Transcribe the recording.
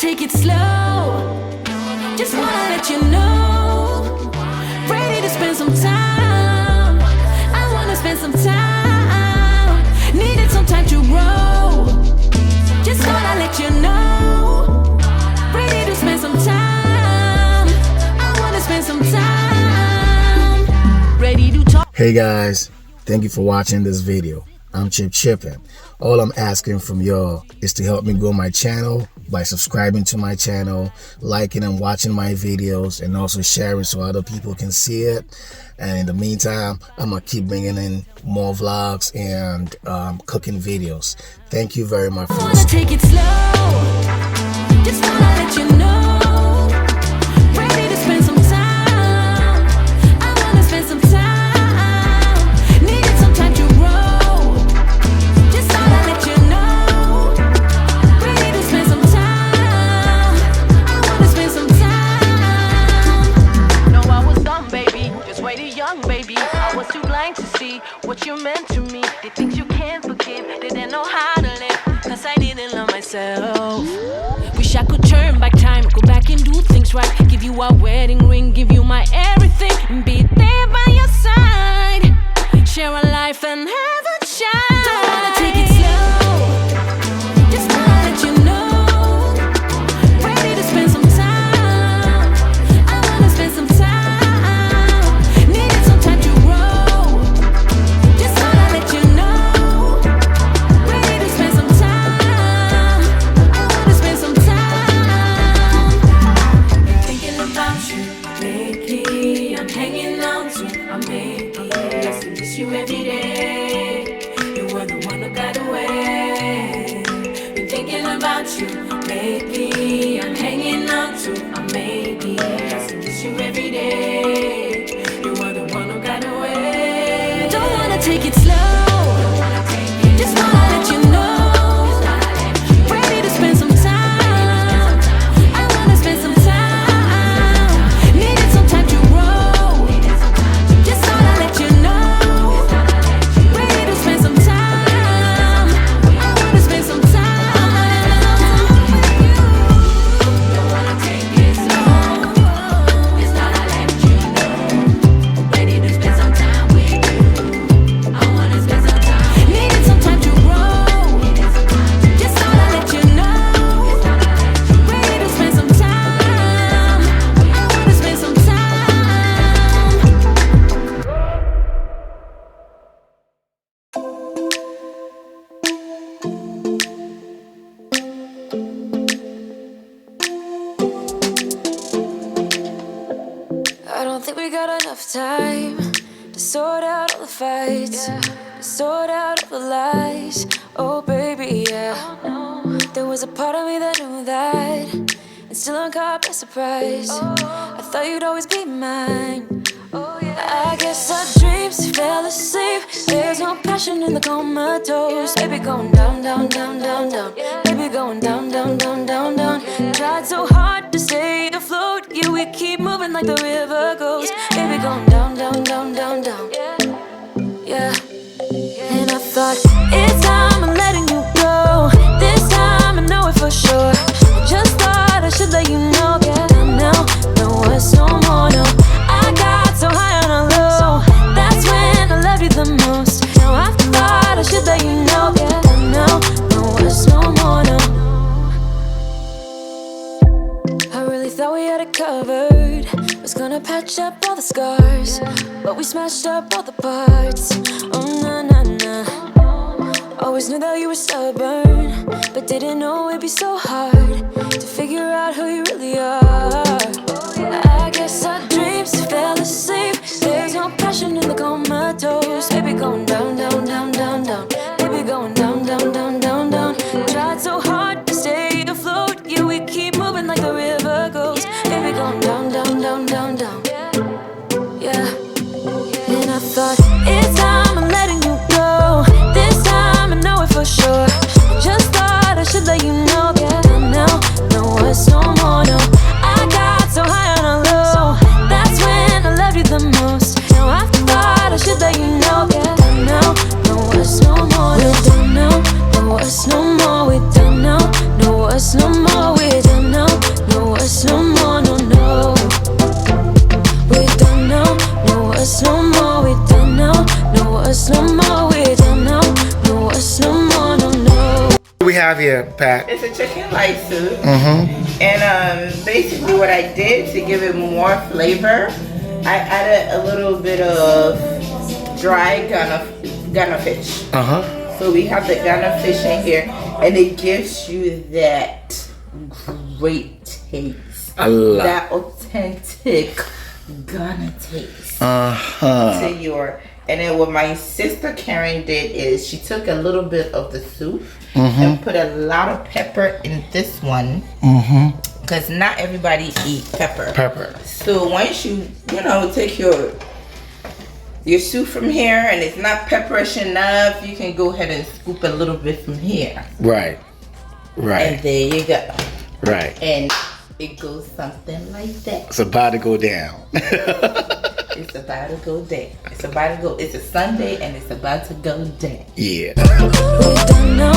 take it slow. Just wanna let you know. Ready to spend some time. I wanna spend some time. Needed some time to grow. Just wanna let you know. Ready to spend some time. I wanna spend some time. Ready to talk. Hey guys, thank you for watching this video. I'm Chippin. All I'm asking from y'all is to help me grow my channel by subscribing to my channel, liking and watching my videos, and also sharing so other people can see it. And in the meantime, I'm gonna keep bringing in more vlogs and cooking videos. Thank you very much for listening. I wanna take it slow. Just wanna let you know. Ready to spend some time. I wanna spend some time. Needed some time to grow. Just wanna let you know. Ready to spend some time. I wanna spend some time. No, I was dumb, baby. Just waited young, baby. I was too blind to see what you meant to me. The things you can't forgive, didn't know how to live. Cause I didn't love myself. Wish I could turn back time, go back and do things right. Give you a wedding ring, give you my everything, and be there by your side. Share a life and have a child. Don't wanna take it slow. Just wanna let you know. Ready to spend some time. I wanna spend some time. Needed some time to grow. Just wanna let you know. Ready to spend some time. I wanna spend some time. Thinking about you, lately. I'm hanging on to a maybe. I miss you every day. You were the one who got away. Been thinking about you lately. I'm hanging on to a maybe. I miss you every day. You were the one who got away. Don't wanna take it slow. Just wanna let you know. Ready to spend some time. I wanna spend some time. Needed some time to grow. Just wanna let you know. Ready to spend some time. I wanna spend some time with you. Don't wanna take it slow. It's not I let you know. Ready to spend some time with you. I wanna spend some time. Needed some time to grow. Just wanna let you know. Ready to spend some time. I wanna spend some time. I don't think we got enough time to sort out all the fights, to sort out all the lies. Oh baby, yeah. There was a part of me that knew that, and still I'm caught by surprise. I thought you'd always be mine. I guess our dreams fell asleep. There's no passion in the comatose. Baby going down, down, down, down, down. Baby going down, down, down, down, down. Tried so hard to stay afloat. Yeah, we keep moving like the river goes. Baby going down, down, down, down, down. Yeah. And I thought, it's time I'm letting you go. This time I know it for sure. I just thought I should let you know. Yeah, now, no words no more, no. I got so high on a low. That's when I loved you the most. Now I thought I should let you know. Yeah, now, no words no more, no. I really thought we had it covered. Was gonna patch up all the scars, but we smashed up all the parts. Oh na na na. Always knew that you were stubborn, but didn't know it'd be so hard to figure out who you really are. I guess our dreams fell asleep. There's no passion in the comatose. Baby going down, down, down, down, down. Baby going down, down, down, down, down. Tried so hard to stay afloat. Yeah, we keep moving like the river goes. Baby going down, down, down, down, down. Yeah. And I thought, it's time I'm letting you go. This time I know it for sure. Just thought I should let you know. Yeah, now, no words no more, no. I got so high on a low. That's when I loved you the most. Now I thought I should let you know. Yeah, now, we have here, Pat? It's a chicken light soup. Mm-hmm. And basically what I did to give it more flavor, I added a little bit of dry Ghana fish. Uh-huh. So we have the Ghana fish in here, and it gives you that great taste. That authentic Ghana taste. Uh-huh. To your, and then what my sister Karen did is she took a little bit of the soup and put a lot of pepper in this one. Because not everybody eat pepper. So once you take your soup from here and it's not pepperish enough, you can go ahead and scoop a little bit from here. Right. And there you go. Right. And it goes something like that. It's about to go down. It's about to go down. It's a Sunday and it's about to go down. Yeah. We don't know